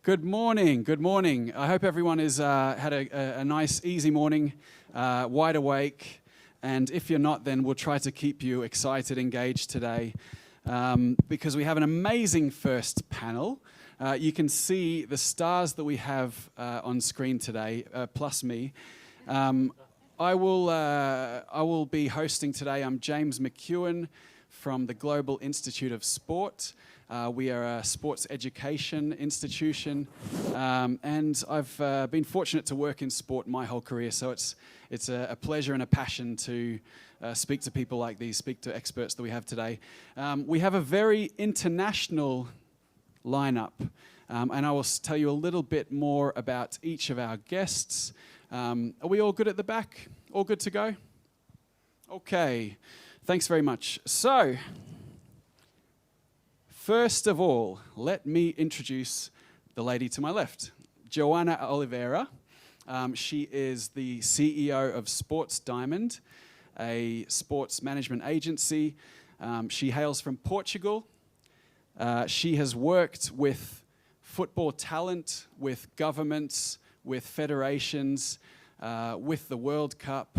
Good morning, good morning. I hope everyone has had a nice, easy morning, wide awake. And if you're not, then we'll try to keep you excited, engaged today, because we have an amazing first panel. You can see the stars that we have on screen today, plus me. I will be hosting today. I'm James McEwen from the Global Institute of Sport. We are a sports education institution, and I've been fortunate to work in sport my whole career, so it's a pleasure and a passion to speak to people like these, speak to experts that we have today. We have a very international lineup, and I will tell you a little bit more about each of our guests. Are we all good at the back? All good to go? Okay, thanks very much. So, first of all, let me introduce the lady to my left, Joana Oliveira. She is the CEO of Sports Diamond, a sports management agency. She hails from Portugal. She has worked with football talent, with governments, with federations, with the World Cup,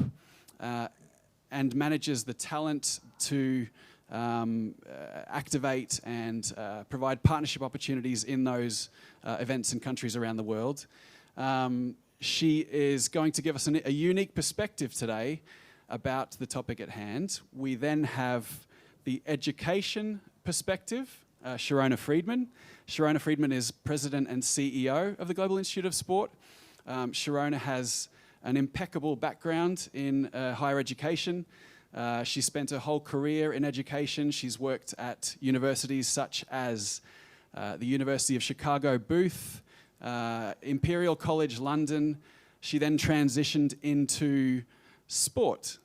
and manages the talent to activate and provide partnership opportunities in those events and countries around the world. She is going to give us a unique perspective today about the topic at hand. We then have the education perspective, Sharona Friedman. Sharona Friedman is President and CEO of the Global Institute of Sport. Sharona has an impeccable background in higher education. She spent her whole career in education. She's worked at universities such as the University of Chicago Booth, Imperial College London. She then transitioned into sports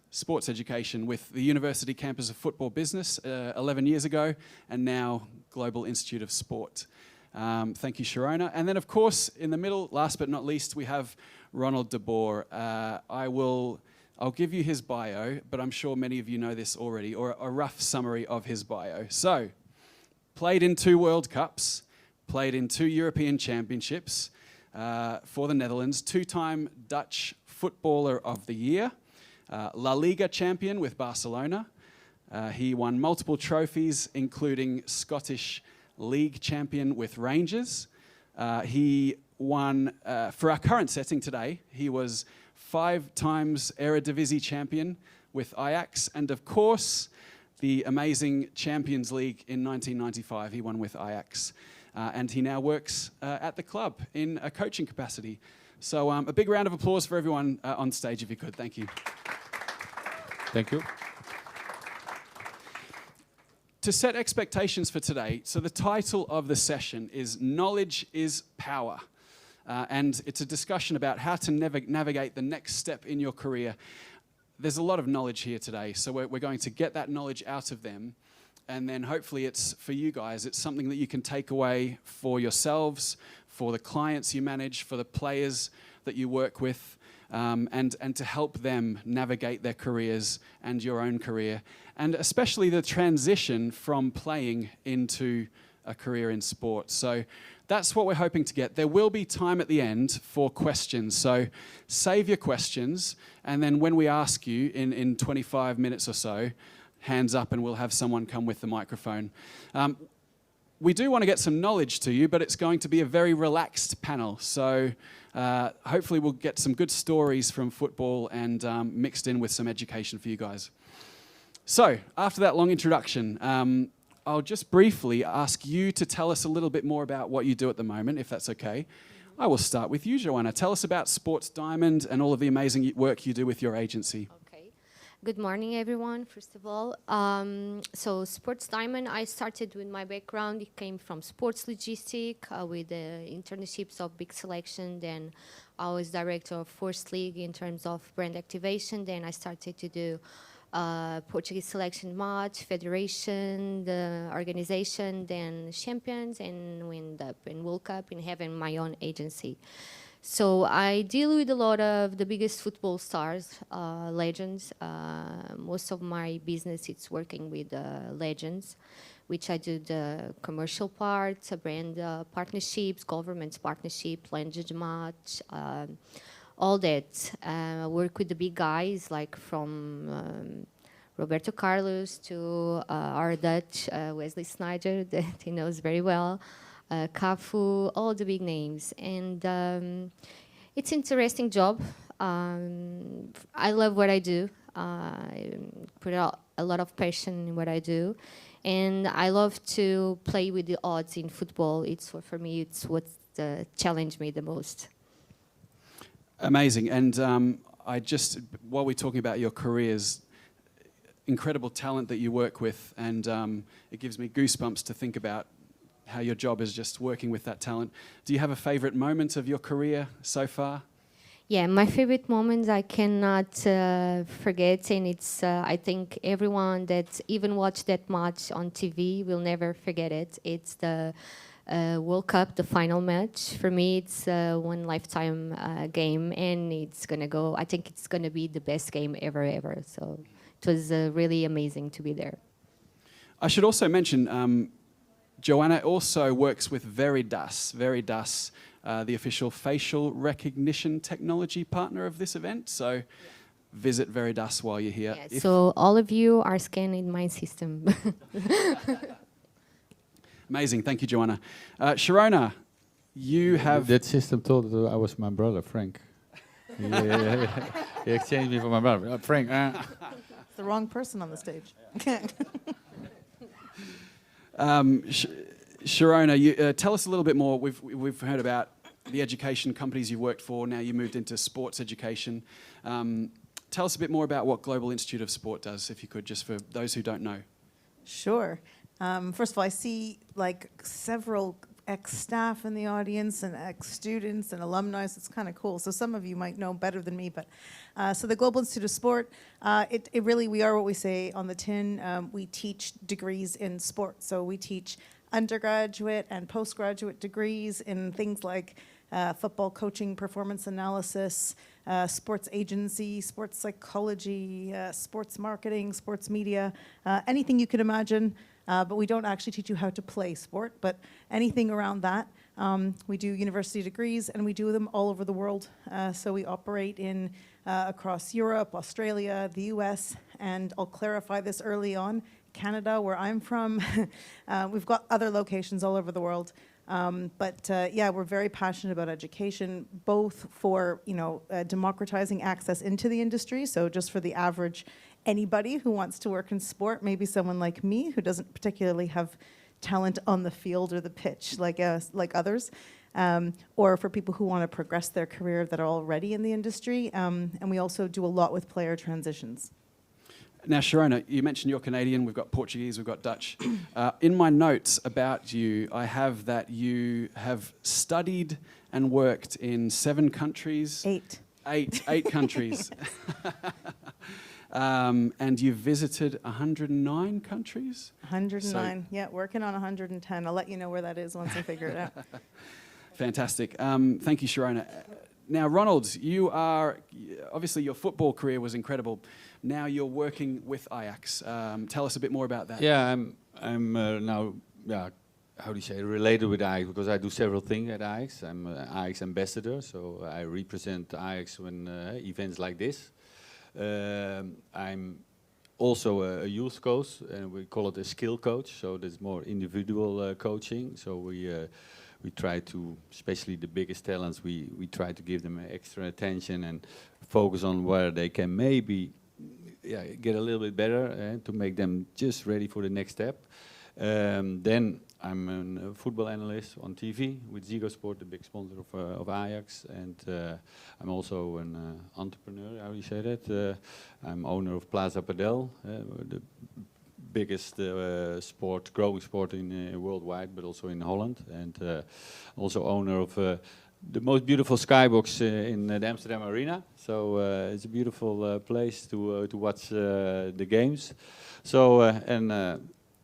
education with the University Campus of Football Business 11 years ago, and now Global Institute of Sport. Thank you, Sharona. And then, of course, in the middle, last but not least, we have Ronald de Boer. I'll give you his bio, but I'm sure many of you know this already, or a rough summary of his bio. So, played in 2 World Cups, played in 2 European Championships for the Netherlands, 2-time Dutch Footballer of the Year, La Liga champion with Barcelona. He won multiple trophies, including Scottish League champion with Rangers. He won, for our current setting today, he was 5 times Eredivisie champion with Ajax, and of course, the amazing Champions League in 1995, he won with Ajax. And he now works at the club in a coaching capacity. So a big round of applause for everyone on stage, if you could. Thank you. Thank you. To set expectations for today, so the title of the session is Knowledge is Power. And it's a discussion about how to navigate the next step in your career. There's a lot of knowledge here today, so we're going to get that knowledge out of them. And then hopefully it's, for you guys, it's something that you can take away for yourselves, for the clients you manage, for the players that you work with, and to help them navigate their careers and your own career. And especially the transition from playing into a career in sport. So that's what we're hoping to get. There will be time at the end for questions. So save your questions, and then when we ask you in 25 minutes or so, hands up and we'll have someone come with the microphone. We do want to get some knowledge to you, but it's going to be a very relaxed panel. So hopefully we'll get some good stories from football and mixed in with some education for you guys. So after that long introduction, I'll just briefly ask you to tell us a little bit more about what you do at the moment, if that's okay. I will start with you, Joana. Tell us about Sports Diamond and all of the amazing work you do with your agency. Okay. Good morning, everyone, first of all. So Sports Diamond, I started with my background. It came from sports logistics with the internships of Big Selection. Then I was director of First League in terms of brand activation. Then I started to do Portuguese selection match, federation, the organization, then champions, and went up in World Cup and having my own agency. So I deal with a lot of the biggest football stars, legends. Most of my business is working with legends, which I do the commercial parts, brand partnerships, government partnership, language match, all that. Work with the big guys like from Roberto Carlos to our Dutch Wesley Sneijder that he knows very well, Cafu, all the big names. And it's interesting job. I love what I do. I put out a lot of passion in what I do. And I love to play with the odds in football. It's for me, it's what challenged me the most. Amazing. And while we're talking about your careers, incredible talent that you work with, and it gives me goosebumps to think about how your job is just working with that talent. Do you have a favorite moment of your career so far? Yeah, my favorite moments I cannot forget, and it's I think everyone that even watched that match on TV will never forget it. It's the World Cup, the final match. For me, it's one lifetime game, and it's gonna go. I think it's gonna be the best game ever. So it was really amazing to be there. I should also mention, Joanna also works with Veridas. Veridas, the official facial recognition technology partner of this event. So visit Veridas while you're here. Yeah, so all of you are scanned in my system. Amazing. Thank you, Joanna. Sharona, you have... That system thought that I was my brother, Frank. He exchanged me for my brother. Frank. It's the wrong person on the stage. Sharona, you, tell us a little bit more. We've heard about the education companies you've worked for. Now you moved into sports education. Tell us a bit more about what Global Institute of Sport does, if you could, just for those who don't know. Sure. First of all, I see like several ex-staff in the audience and ex-students and alumni, so it's kind of cool. So some of you might know better than me, but so the Global Institute of Sport, it really, we are what we say on the tin. We teach degrees in sport. So we teach undergraduate and postgraduate degrees in things like football coaching, performance analysis, sports agency, sports psychology, sports marketing, sports media, anything you could imagine. But we don't actually teach you how to play sport, but anything around that. We do university degrees, and we do them all over the world. So we operate in across Europe, Australia, the US, and I'll clarify this early on, Canada, where I'm from. We've got other locations all over the world. Yeah, we're very passionate about education, both for democratizing access into the industry, so just for the average anybody who wants to work in sport, maybe someone like me who doesn't particularly have talent on the field or the pitch like others, or for people who want to progress their career that are already in the industry, and we also do a lot with player transitions. Now, Sharona, you mentioned you're Canadian. We've got Portuguese, we've got Dutch. In my notes about you, I have that you have studied and worked in 7 countries. 8. 8 countries. And you've visited 109 countries? 109, yeah, working on 110. I'll let you know where that is once I figure it out. Fantastic. Thank you, Sharona. Now, Ronald, you are, obviously your football career was incredible. Now you're working with Ajax. Tell us a bit more about that. Yeah, I'm now, how do you say, related with Ajax, because I do several things at Ajax. I'm an Ajax ambassador, so I represent Ajax when events like this. I'm also a youth coach, and we call it a skill coach, so there's more individual coaching. So we try to, especially the biggest talents, we try to give them extra attention and focus on where they can maybe get a little bit better to make them just ready for the next step. Then I'm a football analyst on TV with Ziggo Sport, the big sponsor of Ajax, and I'm also an entrepreneur, how do you say that? I'm owner of Plaza Padel, the biggest growing sport in worldwide, but also in Holland, and also owner of the most beautiful skybox in the Amsterdam Arena. So it's a beautiful place to watch the games. So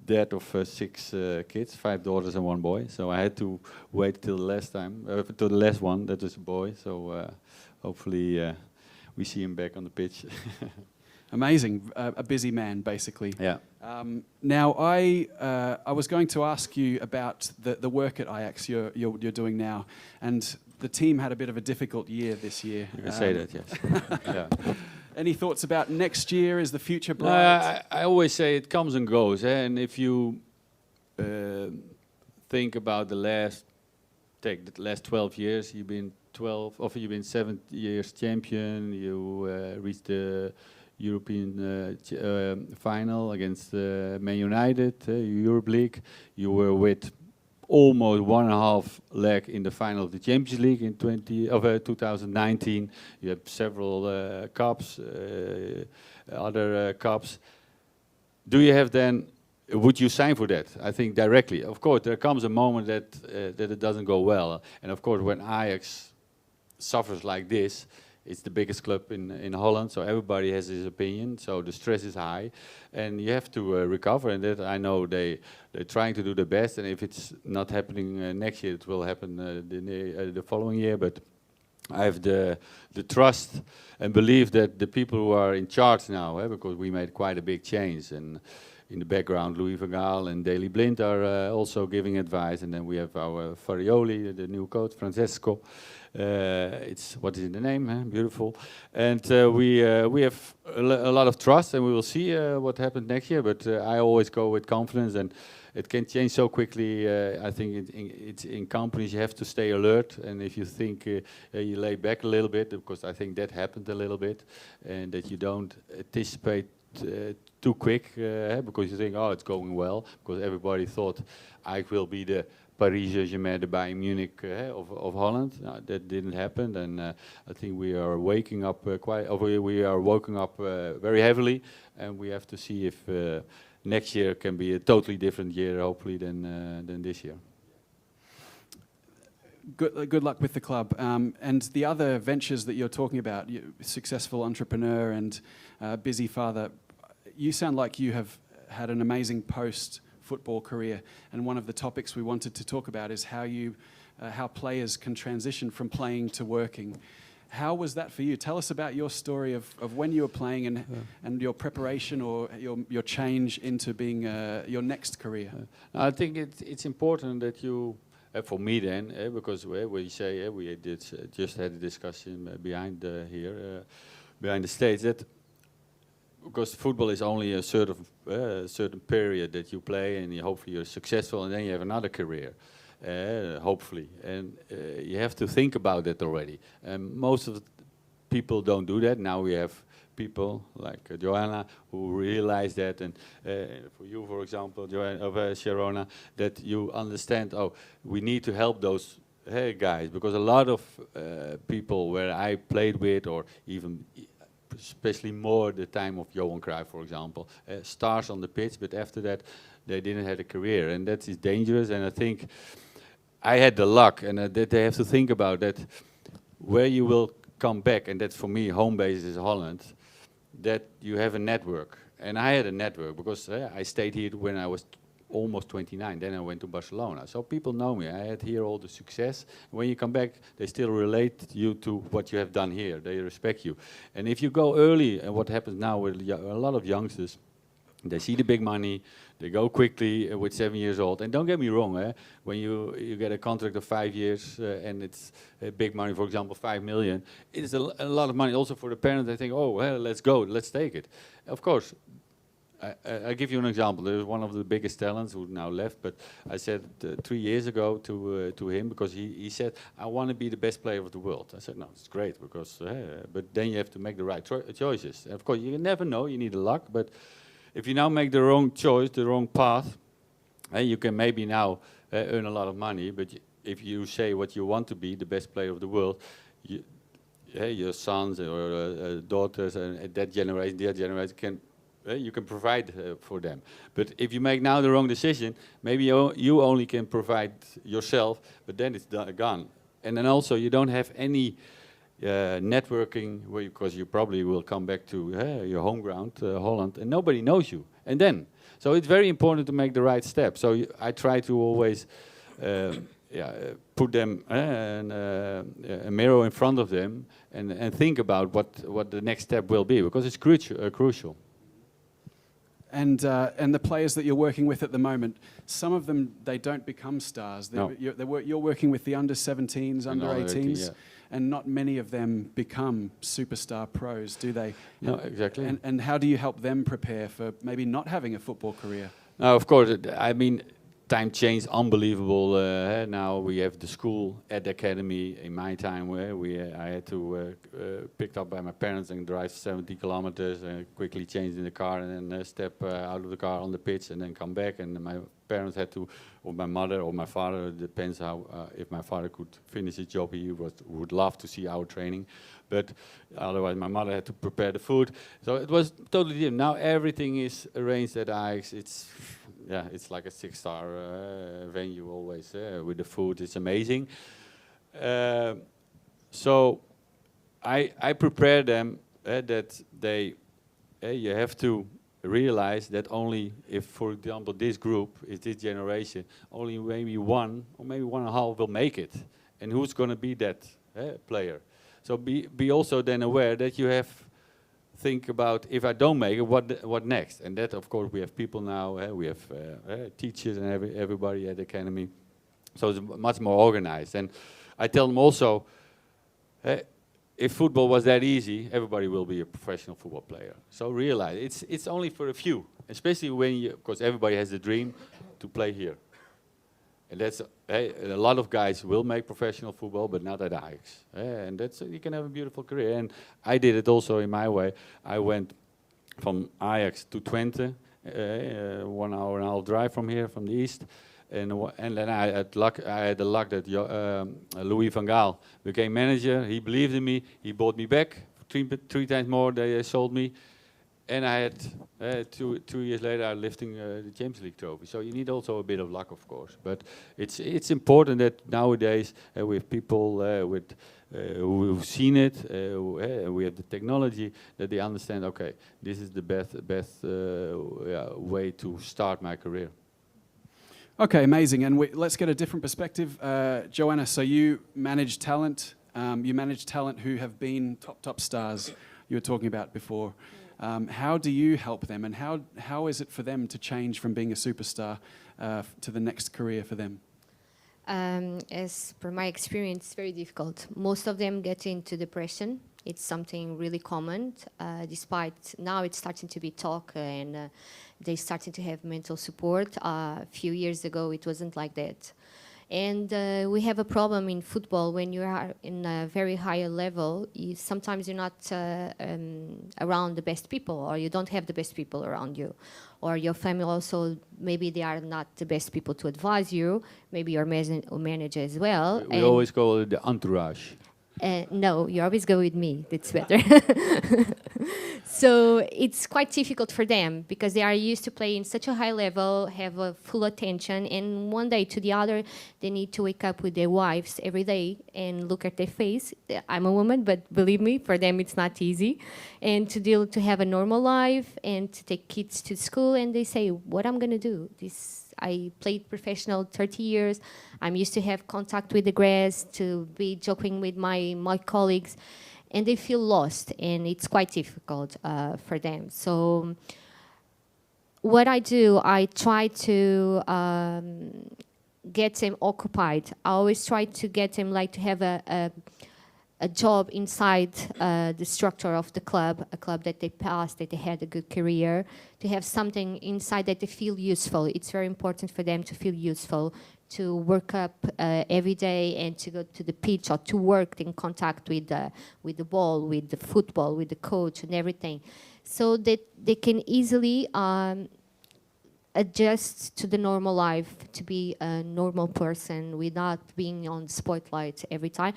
dad of 6 kids, 5 daughters and 1 boy. So I had to wait till the last time, till the last one, that is a boy. So hopefully we see him back on the pitch. Amazing, a busy man, basically. Yeah. Now, I was going to ask you about the work at Ajax you're doing now, and the team had a bit of a difficult year this year. You can say that, yes. Yeah. Any thoughts about next year? Is the future No, bright? I always say it comes and goes, and if you think about the last 12 years, you've been 7 years champion. You reached the European final against Man United, Europe League. You were with almost 1.5 leg in the final of the Champions League in 2019. You have several cups, other cups. Do you have then? Would you sign for that? I think directly. Of course, there comes a moment that it doesn't go well, and of course, when Ajax suffers like this, it's the biggest club in Holland, so everybody has his opinion. So the stress is high, and you have to recover. And that I know they're trying to do the best. And if it's not happening next year, it will happen the following year. But I have the trust and belief that the people who are in charge now, because we made quite a big change. And in the background, Louis van Gaal and Daley Blind are also giving advice. And then we have our Farioli, the new coach, Francesco. It's what is in the name, beautiful. And we have a lot of trust, and we will see what happens next year. But I always go with confidence, and it can change so quickly. I think it's in companies you have to stay alert, and if you think you lay back a little bit, because I think that happened a little bit, and that you don't anticipate too quick, because you think, oh, it's going well, because everybody thought I will be the Paris Saint-Germain, the Bayern Munich of Holland. That didn't happen, and I think we are waking up we are woken up very heavily, and we have to see if next year can be a totally different year, hopefully, than this year. Good luck with the club. And the other ventures that you're talking about, successful entrepreneur and busy father, you sound like you have had an amazing post-football career. And one of the topics we wanted to talk about is how players can transition from playing to working. How was that for you? Tell us about your story of when you were playing and your preparation or your change into being your next career. I think it's important that you, for me then, because we say we just had a discussion behind the stage, that because football is only a certain period that you play, and hopefully you're successful, and then you have another career. Hopefully, and you have to think about that already. Most of the people don't do that. Now we have people like Joanna who realize that, and for you, for example, Sharona, that you understand. Oh, we need to help those guys, because a lot of people where I played with, or even especially more the time of Johan Cruyff, for example, stars on the pitch, but after that they didn't have a career, and that is dangerous. And I think I had the luck, and that they have to think about that, where you will come back, and that's for me, home base is Holland, that you have a network. And I had a network, because I stayed here when I was almost 29, then I went to Barcelona. So people know me, I had here all the success. When you come back, they still relate you to what you have done here, they respect you. And if you go early, and what happens now with a lot of youngsters, they see the big money, they go quickly with 7 years old. And don't get me wrong, when you get a contract of 5 years and it's big money, for example, 5 million, it is a lot of money also for the parents. They think, oh, well, let's go, let's take it. Of course, I give you an example. There's one of the biggest talents who now left, but I said 3 years ago to him, because he said, I want to be the best player of the world. I said, no, it's great, because but then you have to make the right choices. And of course, you never know, you need the luck, but if you now make the wrong choice, the wrong path, you can maybe now earn a lot of money, but if you say what you want to be, the best player of the world, your sons or daughters and that generation can, you can provide for them. But if you make now the wrong decision, maybe you only can provide yourself, but then it's gone. And then also you don't have any networking, because you probably will come back to your home ground, Holland, and nobody knows you. And then, so it's very important to make the right step. So I try to always put them a mirror in front of them and think about what the next step will be, because it's crucial. And the players that you're working with at the moment, some of them, they don't become stars. No. You're working with the under-17s, under-18s, and not many of them become superstar pros, do they? No, exactly. And how do you help them prepare for maybe not having a football career? Now, of course, I mean, time changed unbelievable. Now we have the school at the academy. In my time, where I had to picked up by my parents and drive 70 kilometers and quickly change in the car and then step out of the car on the pitch and then come back. And my parents had to, or my mother or my father, it depends how. If my father could finish his job, he would love to see our training. But otherwise, my mother had to prepare the food. So it was totally different. Now everything is arranged at Ajax. It's like a 6-star venue always with the food. It's amazing. So I prepare them that they you have to realize that only if, for example, this group is this generation, only maybe 1 or maybe 1.5 will make it, and who's going to be that player? So be also then aware that you have. Think about, if I don't make it, what next? And that, of course, we have people now. We have teachers and everybody at the academy. So it's much more organized. And I tell them also, if football was that easy, everybody will be a professional football player. So realize it's only for a few, especially when of course, everybody has the dream to play here. And that's a lot of guys will make professional football, but not at Ajax. And that's you can have a beautiful career. And I did it also in my way. I went from Ajax to Twente, 1 hour and a half drive from here, from the east. And then I had the luck that Louis van Gaal became manager. He believed in me. He bought me back 3 times more. They sold me. And I had 2 years later, I'm lifting the Champions League trophy. So you need also a bit of luck, of course. But it's important that nowadays we have people who've seen it. We have the technology that they understand. Okay, this is the best way to start my career. Okay, amazing. And let's get a different perspective, Joanna. So you manage talent. You manage talent who have been top stars. You were talking about before. How do you help them, and how is it for them to change from being a superstar to the next career for them? As per my experience, it's very difficult. Most of them get into depression. It's something really common, despite now it's starting to be talk and they're starting to have mental support. A few years ago, it wasn't like that. And we have a problem in football when you are in a very high level. Sometimes you're not around the best people, or you don't have the best people around you, or your family also, maybe they are not the best people to advise you, maybe your manager as well. We always call it the entourage. No, you always go with me. That's better. So it's quite difficult for them because they are used to play in such a high level, have a full attention, and one day to the other, they need to wake up with their wives every day and look at their face. I'm a woman, but believe me, for them it's not easy. And to have a normal life and to take kids to school, and they say, what I'm gonna do? I played professional 30 years. I'm used to have contact with the grass, to be joking with my colleagues, and they feel lost, and it's quite difficult for them. So what I do, I try to get them occupied. I always try to get them to have a job inside the structure of the club, a club that they passed, that they had a good career, to have something inside that they feel useful. It's very important for them to feel useful, to work up every day and to go to the pitch or to work in contact with the ball, with the football, with the coach and everything, so that they can easily adjust to the normal life, to be a normal person without being on spotlight every time.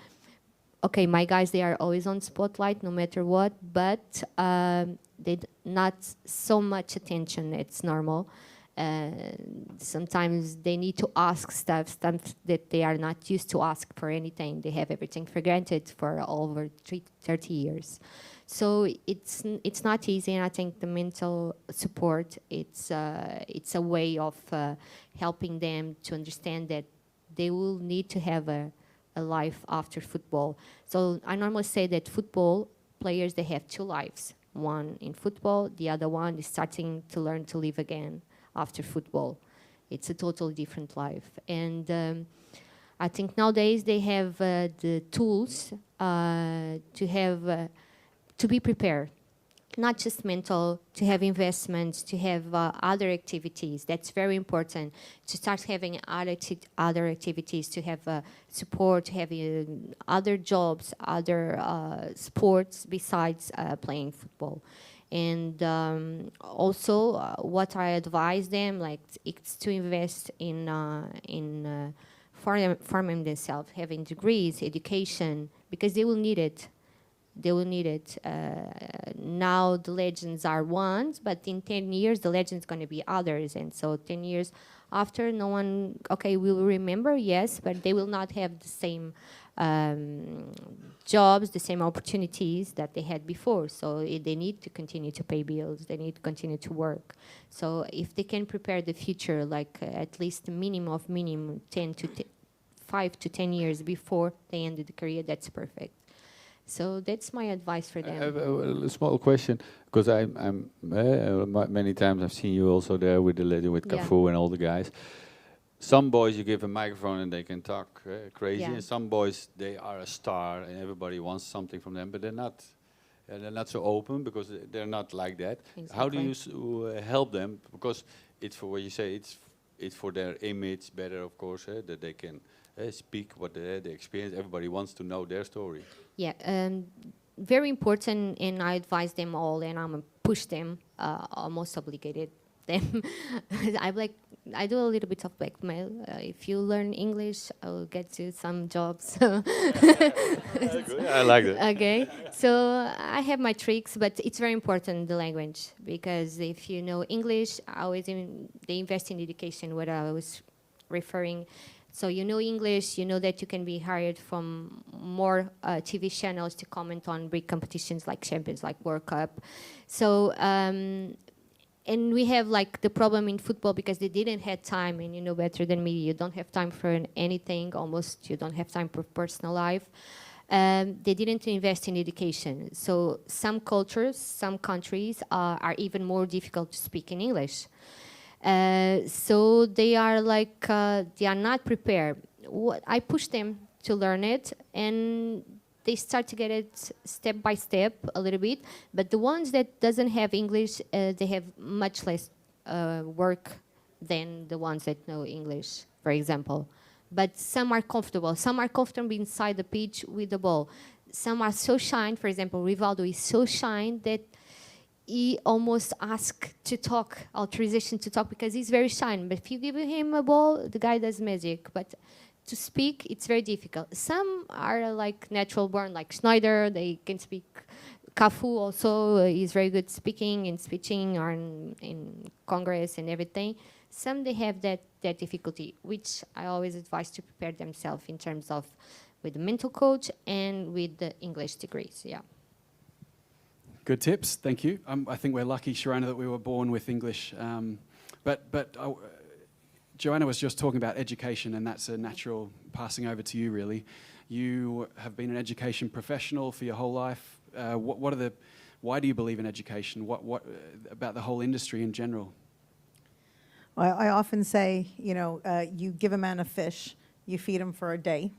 Okay, my guys, they are always on spotlight no matter what, but they not so much attention, it's normal. Sometimes they need to ask stuff that they are not used to ask for anything. They have everything for granted for over 30 years. So it's not easy, and I think the mental support, it's a way of helping them to understand that they will need to have a life after football. So I normally say that football players, they have two lives. One in football, the other one is starting to learn to live again after football. It's a totally different life. And I think nowadays they have the tools to be prepared. Not just mental, to have investments, to have other activities. That's very important. To start having other activities, to have support, to have other jobs, other sports besides playing football. And also, what I advise them, like, it's to invest in forming themselves, having degrees, education, because they will need it. They will need it. Now the legends are ones, but in 10 years, the legends going to be others. And so 10 years after, no one, okay, will remember, yes, but they will not have the same jobs, the same opportunities that they had before. So they need to continue to pay bills. They need to continue to work. So if they can prepare the future, like at least a minimum 5 to 10 years before they end the career, that's perfect. So that's my advice for them. I have a small question, because I'm many times I've seen you also there with the lady, with Cafu and all the guys. Some boys you give a microphone and they can talk crazy, and some boys, they are a star and everybody wants something from them, but they're not so open because they're not like that. Exactly. How do you help them? Because it's for what you say, it's for their image better, of course, that they can speak what they experience. Everybody wants to know their story. Yeah, very important, and I advise them all, and I'm push them, almost obligated them. I do a little bit of blackmail. If you learn English, I will get you some jobs. I like that. Okay, so I have my tricks, but it's very important, the language, because if you know English, they invest in education, what I was referring. So you know English, you know that you can be hired from more TV channels to comment on big competitions like Champions, like World Cup. So, and we have like the problem in football because they didn't have time, and you know better than me, you don't have time for anything, almost you don't have time for personal life. They didn't invest in education. So some cultures, some countries are even more difficult to speak in English. So they are like, they are not prepared. I push them to learn it, and they start to get it step by step a little bit. But the ones that doesn't have English, they have much less work than the ones that know English, for example. But some are comfortable. Some are comfortable inside the pitch with the ball. Some are so shy. For example, Rivaldo is so shy that he almost asks to talk, authorization to talk, because he's very shy. But if you give him a ball, the guy does magic. But to speak, it's very difficult. Some are like natural born, like Schneider. They can speak. Cafu also is very good speaking and speeching, or in Congress and everything. Some, they have that difficulty, which I always advise to prepare themselves in terms of with the mental coach and with the English degrees, yeah. Good tips, thank you. I think we're lucky, Sharona, that we were born with English. But Joanna was just talking about education, and that's a natural passing over to you, really. You have been an education professional for your whole life. Why do you believe in education? What about the whole industry in general? Well, I often say, you give a man a fish, you feed him for a day.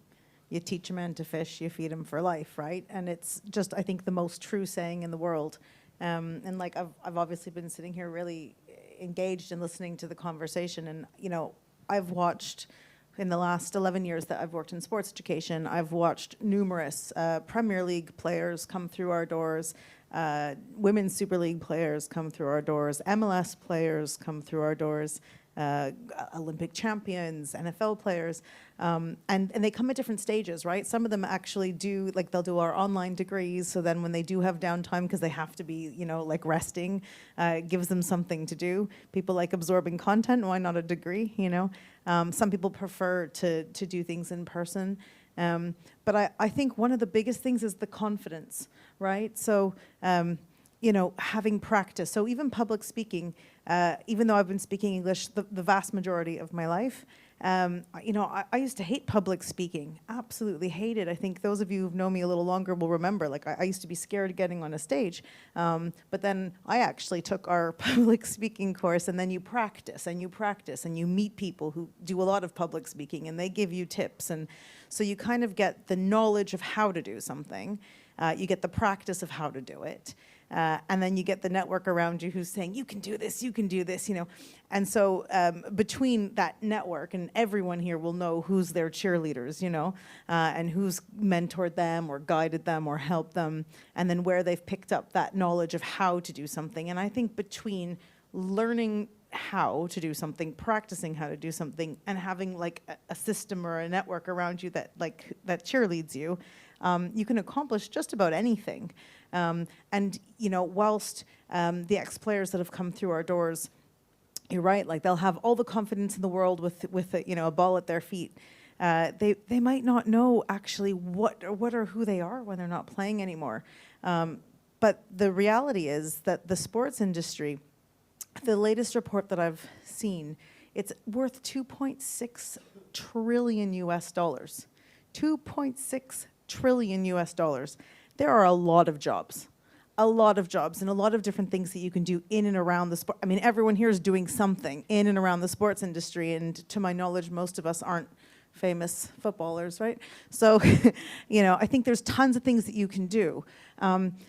You teach a man to fish, you feed him for life, right? And it's just, I think, the most true saying in the world. And like, I've obviously been sitting here really engaged and listening to the conversation. And, I've watched, in the last 11 years that I've worked in sports education, I've watched numerous Premier League players come through our doors, Women's Super League players come through our doors, MLS players come through our doors. Olympic champions, NFL players, and they come at different stages, right? Some of them actually do, like they'll do our online degrees, so then when they do have downtime, because they have to be, you know, like resting, it gives them something to do. People like absorbing content, why not a degree, you know? Some people prefer to do things in person. But I think one of the biggest things is the confidence, right? So, you know, having practice. So even public speaking, even though I've been speaking English the vast majority of my life, you know, I used to hate public speaking, absolutely hate it. I think those of you who've known me a little longer will remember, like I used to be scared of getting on a stage. But then I actually took our public speaking course, and then you practice and you practice and you meet people who do a lot of public speaking, and they give you tips. And so you kind of get the knowledge of how to do something. You get the practice of how to do it. And then you get the network around you who's saying, you can do this, you know. And so between that network, and everyone here will know who's their cheerleaders, you know, and who's mentored them or guided them or helped them, and then where they've picked up that knowledge of how to do something. And I think between learning how to do something, practicing how to do something, and having like a system or a network around you that that cheerleads you, you can accomplish just about anything. And, you know, whilst the ex-players that have come through our doors, you're right, like they'll have all the confidence in the world with a, you know, a ball at their feet. They might not know actually what or who they are when they're not playing anymore. But the reality is that the sports industry, the latest report that I've seen, it's worth $2.6 trillion US. $2.6 trillion US. There are a lot of jobs and a lot of different things that you can do in and around the sport. I mean, everyone here is doing something in and around the sports industry, and to my knowledge, most of us aren't famous footballers, right? So, you know, I think there's tons of things that you can do.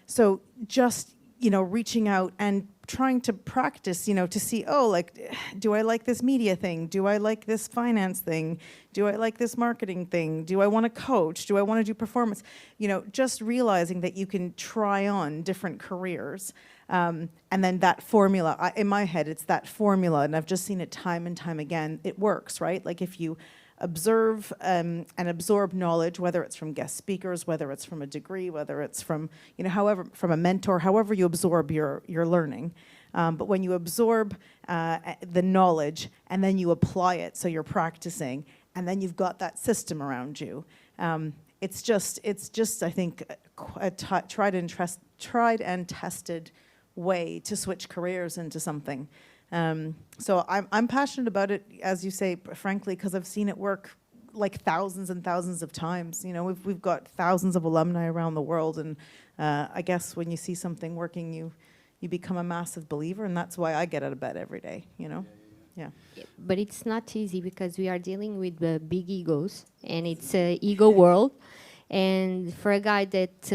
So just, you know, reaching out and trying to practice, you know, to see, oh, like, do I like this media thing? Do I like this finance thing? Do I like this marketing thing? Do I want to coach? Do I want to do performance? You know, just realizing that you can try on different careers. And then that formula, in my head, it's that formula, and I've just seen it time and time again. It works, right? Like if you observe and absorb knowledge, whether it's from guest speakers, whether it's from a degree, whether it's from, you know, however, from a mentor, however you absorb your learning. But when you absorb the knowledge and then you apply it, so you're practicing, and then you've got that system around you. It's just, I think, a tried and tested way to switch careers into something. So I'm passionate about it, as you say, frankly, because I've seen it work like thousands and thousands of times. You know, we've got thousands of alumni around the world, and I guess when you see something working, you become a massive believer, and that's why I get out of bed every day, you know? Yeah. But it's not easy because we are dealing with big egos, and it's an ego world. And for a guy that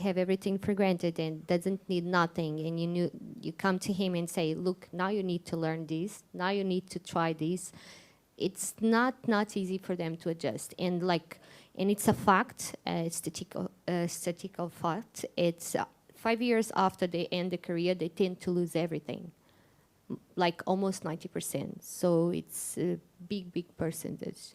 have everything for granted and doesn't need nothing, and you come to him and say, look, now you need to learn this, now you need to try this. It's not easy for them to adjust. And it's a fact, statistical fact. It's 5 years after they end the career, they tend to lose everything, like almost 90%. So it's a big percentage.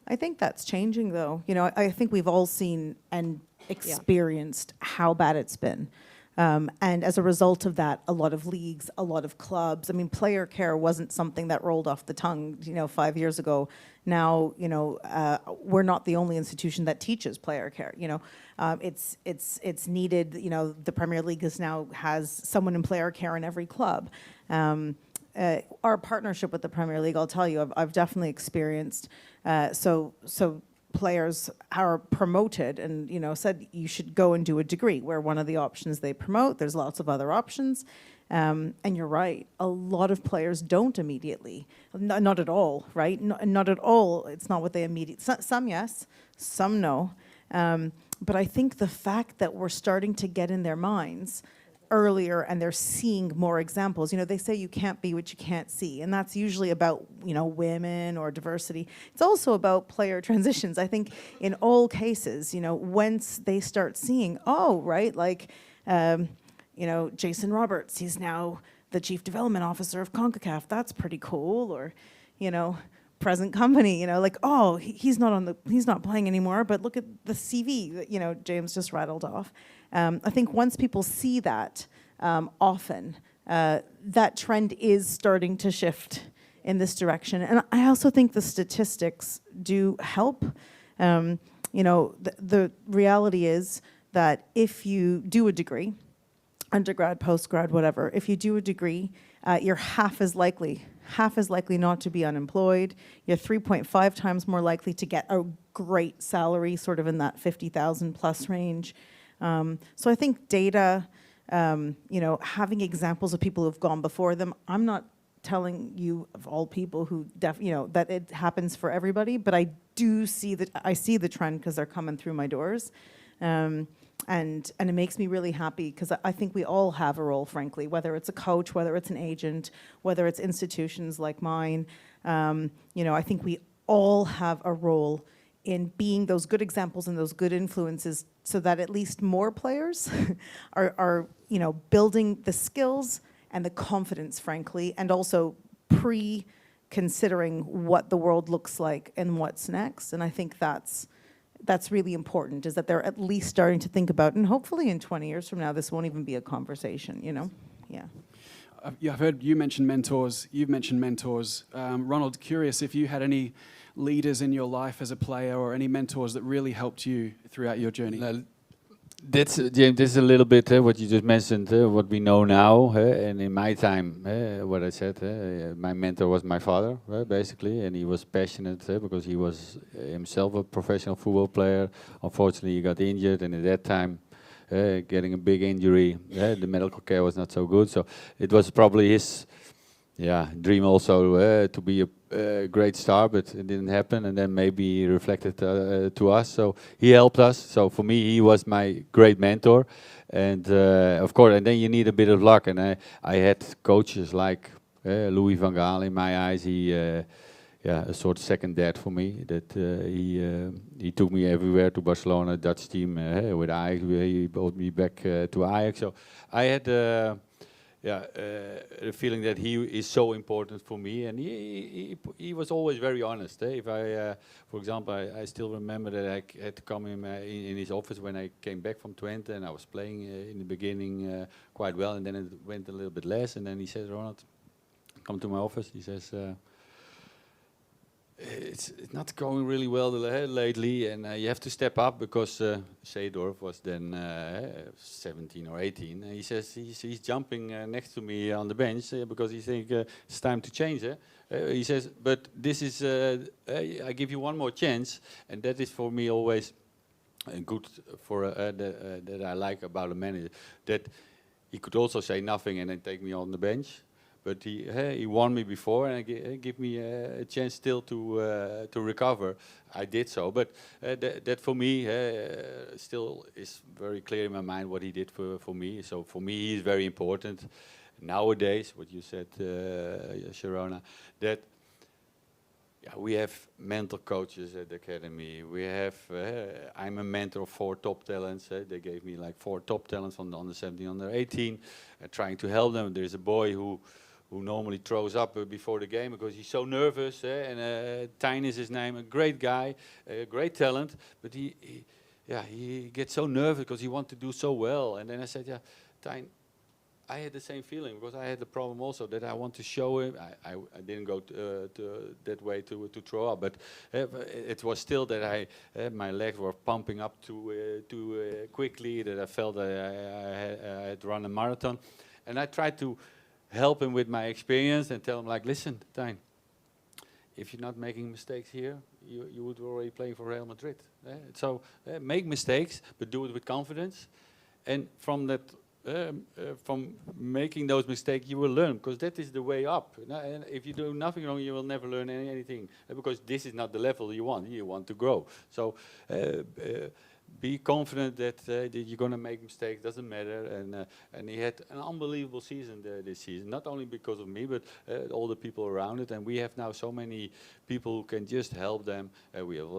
I think that's changing, though. You know, I think we've all seen and experienced how bad it's been. And as a result of that, a lot of leagues, a lot of clubs, I mean, player care wasn't something that rolled off the tongue, you know, 5 years ago. Now, you know, we're not the only institution that teaches player care, you know. It's needed, you know, the Premier League has someone in player care in every club. Our partnership with the Premier League, I'll tell you, I've definitely experienced, so players are promoted and, you know, said you should go and do a degree, where one of the options they promote, there's lots of other options. And you're right, a lot of players don't immediately, not at all, right? Not at all, it's not what they immediately, some yes, some no. But I think the fact that we're starting to get in their minds earlier and they're seeing more examples. You know, they say you can't be what you can't see, and that's usually about, you know, women or diversity. It's also about player transitions. I think in all cases, you know, once they start seeing, oh, right, like, you know, Jason Roberts, he's now the chief development officer of CONCACAF. That's pretty cool. Or, you know, present company, you know, like, oh, he's not playing anymore, but look at the CV that, you know, James just rattled off. I think once people see that often, that trend is starting to shift in this direction. And I also think the statistics do help. You know, the reality is that if you do a degree, undergrad, postgrad, whatever, if you do a degree, you're half as likely not to be unemployed. You're 3.5 times more likely to get a great salary, sort of in that 50,000 plus range. So I think data, you know, having examples of people who've gone before them, I'm not telling you of all people who, you know, that it happens for everybody, but I do see I see the trend because they're coming through my doors. And it makes me really happy because I think we all have a role, frankly, whether it's a coach, whether it's an agent, whether it's institutions like mine. You know, I think we all have a role in being those good examples and those good influences so that at least more players are, you know, building the skills and the confidence, frankly, and also considering what the world looks like and what's next. And I think that's really important, is that they're at least starting to think about, and hopefully in 20 years from now, this won't even be a conversation, you know? Yeah. Yeah, I've heard you mention mentors. You've mentioned mentors. Ronald, curious if you had any leaders in your life as a player or any mentors that really helped you throughout your journey. That's James. This is a little bit what you just mentioned, what we know now, and in my time, what I said. My mentor was my father, basically, and he was passionate because he was himself a professional football player. Unfortunately, he got injured, and at that time, getting a big injury, the medical care was not so good. So it was probably his, dream also to be a great star, but it didn't happen. And then maybe he reflected to us. So he helped us. So for me, he was my great mentor. And of course, and then you need a bit of luck. And I had coaches like Louis van Gaal. In my eyes, he, a sort of second dad for me. That he took me everywhere to Barcelona, Dutch team with Ajax. He brought me back to Ajax. So I had. The feeling that he is so important for me, and he was always very honest. If I, for example, I still remember that I had to come in his office when I came back from Twente, and I was playing in the beginning quite well, and then it went a little bit less, and then he says, "Ronald, come to my office." He says, it's not going really well lately, and you have to step up because Seedorf was then 17 or 18. And he says he's jumping next to me on the bench because he thinks it's time to change. He says, but this is, I give you one more chance, and that is for me always good for that I like about a manager, that he could also say nothing and then take me on the bench. But he won me before, and give me a chance still to recover. I did so, but that for me still is very clear in my mind what he did for me. So for me, he is very important. Nowadays, what you said, Sharona, that we have mental coaches at the academy. We have, I'm a mentor of 4 top talents. They gave me like 4 top talents on the under 17, under 18, trying to help them. There's a boy who normally throws up before the game because he's so nervous. And Tijn is his name, a great guy, a great talent, but he gets so nervous because he wants to do so well. And then I said, Tijn, I had the same feeling because I had the problem also that I want to show him. I didn't go to that way to throw up, but it was still that my legs were pumping up too quickly, that I felt that I had run a marathon. And I tried to help him with my experience and tell him, like, listen, Tijn, if you're not making mistakes here, you would already play for Real Madrid. So make mistakes, but do it with confidence. And from that, from making those mistakes, you will learn, because that is the way up. And if you do nothing wrong, you will never learn anything, because this is not the level you want. You want to grow. So be confident that you're going to make mistakes, doesn't matter. And he had an unbelievable season this season, not only because of me, but all the people around it. And we have now so many people who can just help them. We have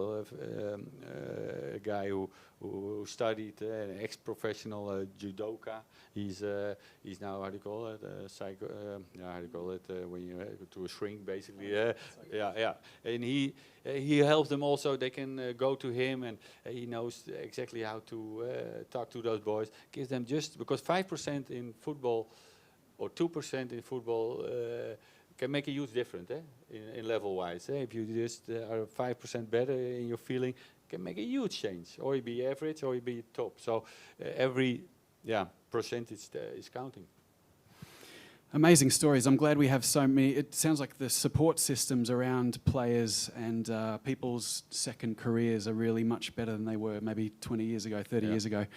a guy who who studied, an ex-professional judoka. He's now, how do you call it, how do you call it, when you go to a shrink, basically. Yeah. And he helps them also. They can go to him, and he knows exactly how to talk to those boys. Gives them just, because 5% in football or 2% in football can make a huge difference in level-wise. If you just are 5% better in your feeling, can make a huge change. Or you be average, or you be top. So every percentage is counting. Amazing stories. I'm glad we have so many. It sounds like the support systems around players and people's second careers are really much better than they were maybe 20 years ago, 30 years ago.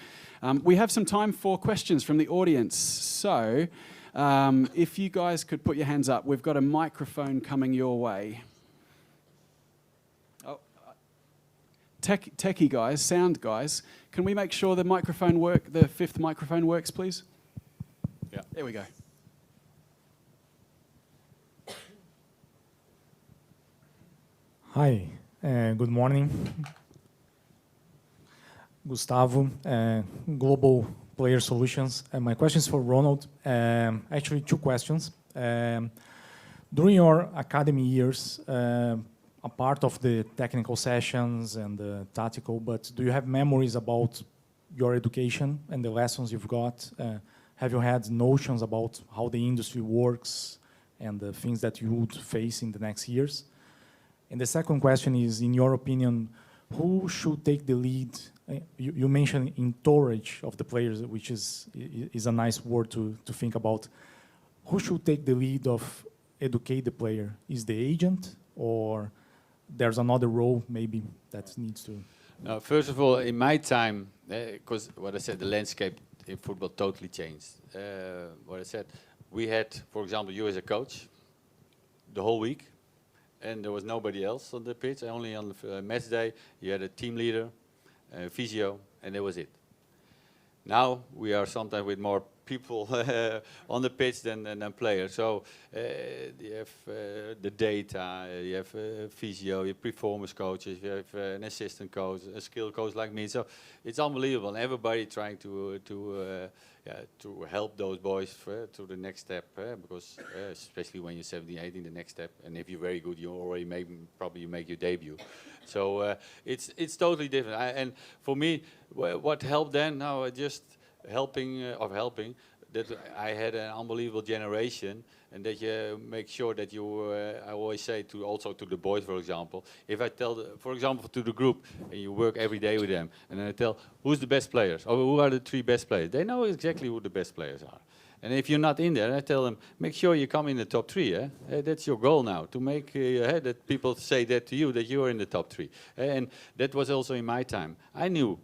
We have some time for questions from the audience. So if you guys could put your hands up, we've got a microphone coming your way. Oh, techie guys, sound guys, can we make sure the microphone the fifth microphone works, please? Yeah. There we go. Hi, good morning. Gustavo, Global Player Solutions. My question is for Ronald. Actually, two questions. During your academy years, a part of the technical sessions and the tactical, but do you have memories about your education and the lessons you've got? Have you had notions about how the industry works and the things that you would face in the next years? And the second question is, in your opinion, who should take the lead? You mentioned entourage of the players, which is a nice word to think about. Who should take the lead of educate the player? Is the agent, or there's another role maybe that needs to? Now, first of all, in my time, because what I said, the landscape in football totally changed. What I said, we had, for example, you as a coach, the whole week. And there was nobody else on the pitch, only on the match day. You had a team leader, physio, and that was it. Now we are sometimes with more people on the pitch than players. So you have the data, you have physio, you have performance coaches, you have an assistant coach, a skill coach like me. So it's unbelievable, and everybody trying to help those boys to the next step, because especially when you're 17, 18, the next step, and if you're very good, you already probably make your debut. So it's totally different. And for me, what helped then, now just helping, that I had an unbelievable generation, and that you make sure that you, I always say also to the boys, for example, if I tell, for example, to the group, and you work every day with them, and then I tell, who's the best players, or who are the 3 best players? They know exactly who the best players are. And if you're not in there, I tell them, make sure you come in the top 3. That's your goal now, to make that people say that to you, that you are in the top 3. And that was also in my time. I knew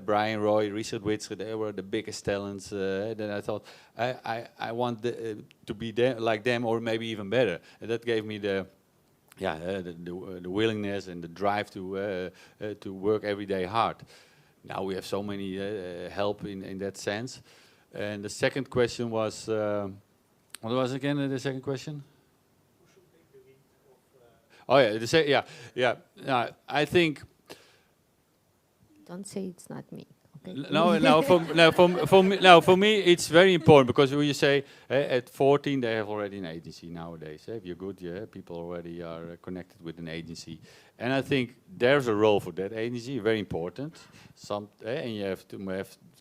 Brian Roy, Richard Witscher, they were the biggest talents. Then I thought, I want to be there like them, or maybe even better. And that gave me the willingness and the drive to work every day hard. Now we have so many help in that sense. And the second question was, what was again the second question? Who should take the lead of? No, I think. Don't say it's not me. Okay. For me, it's very important, because when you say at 14 they have already an agency nowadays. If you're good, people already are connected with an agency, and I think there's a role for that agency, very important. And you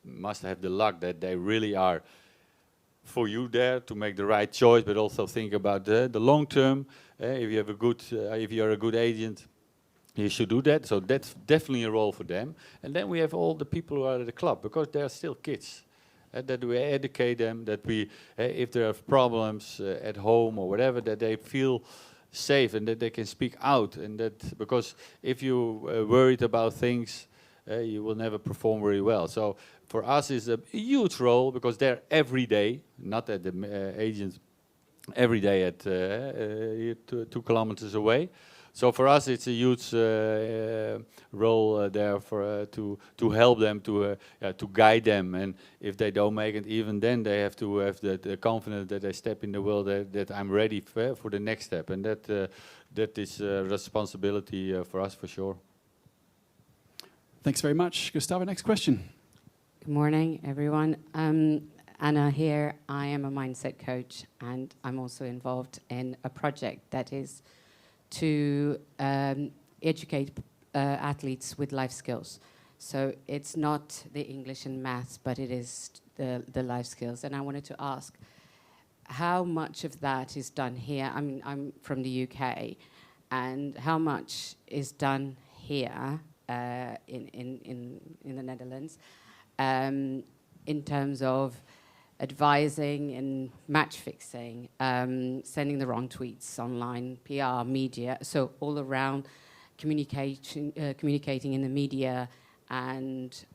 must have the luck that they really are for you there to make the right choice, but also think about the long term. If you have if you are a good agent, you should do that. So that's definitely a role for them. And then we have all the people who are at the club, because they are still kids. That we educate them, that we, if there are problems at home or whatever, that they feel safe and that they can speak out. And that, because if you worried about things, you will never perform very well. So for us it's a huge role, because they're every day, not at the agents, every day at 2 kilometers away. So for us, it's a huge role there for to help them, to guide them, and if they don't make it, even then they have to have the confidence that they step in the world, that I'm ready for the next step, and that is a responsibility for us for sure. Thanks very much, Gustavo. Next question. Good morning, everyone. Anna here. I am a mindset coach, and I'm also involved in a project that is to educate athletes with life skills. So it's not the English and maths, but it is the life skills. And I wanted to ask, how much of that is done here? I mean, I'm from the UK, and how much is done here in the Netherlands in terms of advising and match fixing, sending the wrong tweets online, PR, media, so all around communicating in the media and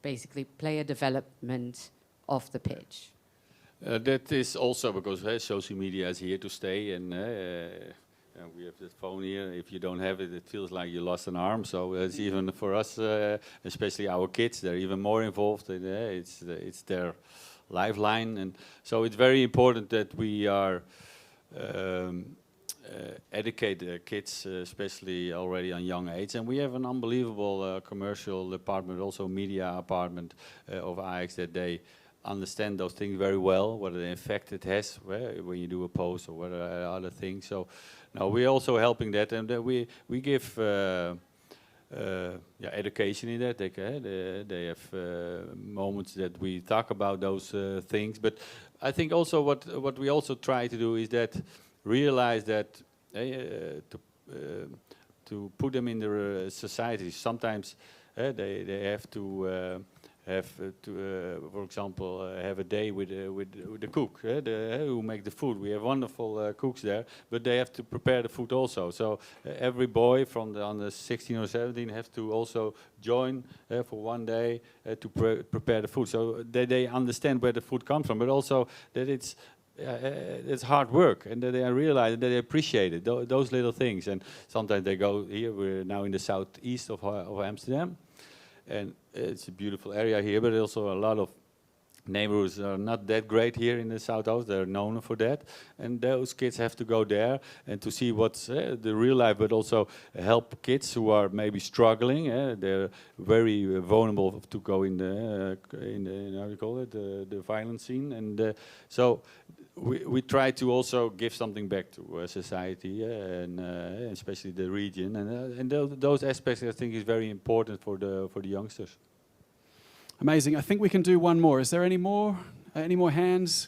basically player development off the pitch. That is also because social media is here to stay, and we have the phone here. If you don't have it, it feels like you lost an arm. So it's even for us, especially our kids, they're even more involved. It's their lifeline, and so it's very important that we are educate the kids, especially already on young age. And we have an unbelievable commercial department, also media department of Ajax, that they understand those things very well, what the effect it has when you do a post or what other things. So now we're also helping that, and we give education in that. They have moments that we talk about those things. But I think also what we also try to do is that realize that to put them in the society. Sometimes they have to for example, have a day with the cook who make the food. We have wonderful cooks there, but they have to prepare the food also. So every boy from the under 16 or 17 have to also join for one day to prepare the food, so that they understand where the food comes from, but also that it's hard work, and that they realize that they appreciate it, those little things. And sometimes they go here. We're now in the southeast of Amsterdam. And it's a beautiful area here, but also a lot of neighborhoods are not that great here in the South. They're known for that. And those kids have to go there and to see what's the real life, but also help kids who are maybe struggling. They're very vulnerable to go in the how do you call it, the violent scene. And so we try to also give something back to society and especially the region. And those aspects, I think, is very important for the youngsters. Amazing. I think we can do one more. Is there any more? Any more hands?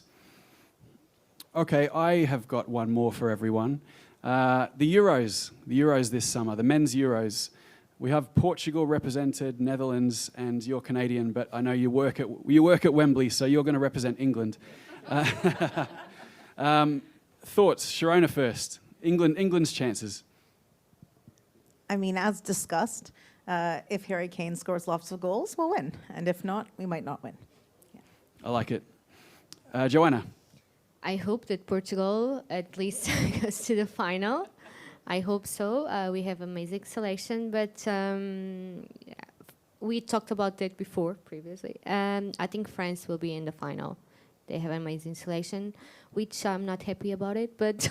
Okay, I have got one more for everyone. The Euros this summer, the men's Euros. We have Portugal represented, Netherlands, and you're Canadian, but I know you work at Wembley, so you're going to represent England. Thoughts, Sharona first. England's chances. I mean, as discussed, if Harry Kane scores lots of goals, we'll win. And if not, we might not win. Yeah. I like it. Joanna. I hope that Portugal at least goes to the final. I hope so. We have amazing selection, but we talked about that before, previously. I think France will be in the final. They have an amazing selection, which I'm not happy about it, but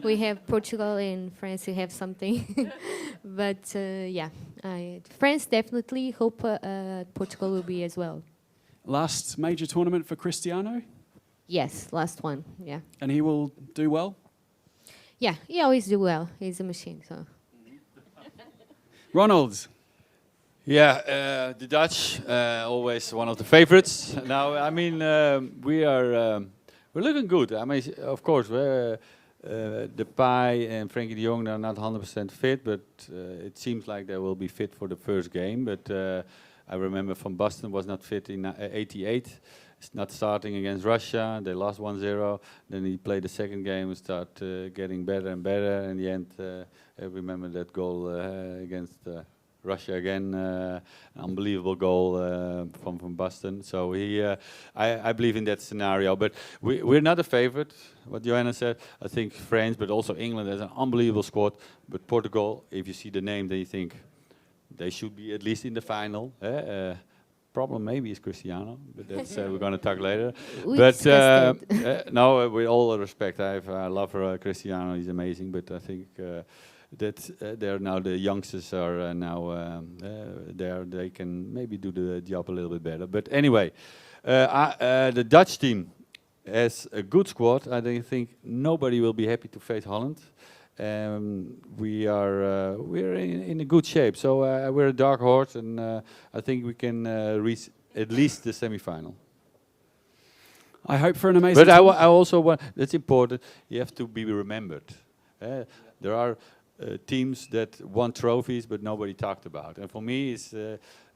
we have Portugal and France, we have something. But France definitely, hope Portugal will be as well. Last major tournament for Cristiano? Yes, last one, yeah. And he will do well? Yeah, he always do well. He's a machine, so. Ronald. Yeah, the Dutch, always one of the favorites. Now, I mean, we're looking good. I mean, of course, Depay and Frankie de Jong are not 100% fit, but it seems like they will be fit for the first game. But I remember Van Basten was not fit in '88. It's not starting against Russia. They lost 1-0. Then he played the second game and started getting better and better. In the end, I remember that goal against Russia again, an unbelievable goal from Van Basten. So I believe in that scenario. But we're not a favorite, what Joanna said. I think France, but also England has an unbelievable squad. But Portugal, if you see the name, then you think they should be at least in the final. Problem maybe is Cristiano, but that's we're going to talk later. But no, with all respect, I love Cristiano. He's amazing, but I think that they're now the youngsters are now there. They can maybe do the job a little bit better. But anyway, the Dutch team has a good squad. I don't think nobody will be happy to face Holland. We're in a good shape. So we're a dark horse, and I think we can reach at least the semi-final. I hope for an amazing. But I also want, that's important, you have to be remembered. There are teams that won trophies but nobody talked about. And for me it's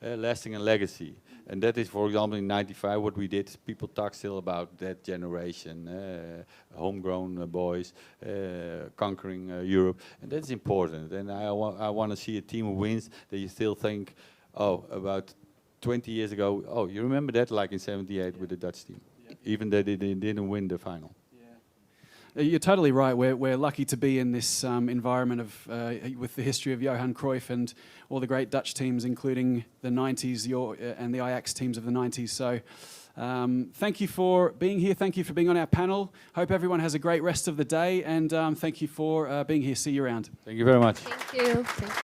lasting a legacy. And that is, for example, in '95 what we did. People talk still about that generation, homegrown boys conquering Europe. And that's important. And I want to see a team who wins that you still think, oh, about 20 years ago, oh, you remember that, like in '78 with the Dutch team. Even though they didn't win the final. Yeah. You're totally right. We're lucky to be in this environment of with the history of Johan Cruyff and all the great Dutch teams, including the '90s and the Ajax teams of the '90s. So thank you for being here. Thank you for being on our panel. Hope everyone has a great rest of the day. And thank you for being here. See you around. Thank you very much. Thank you. Thank you.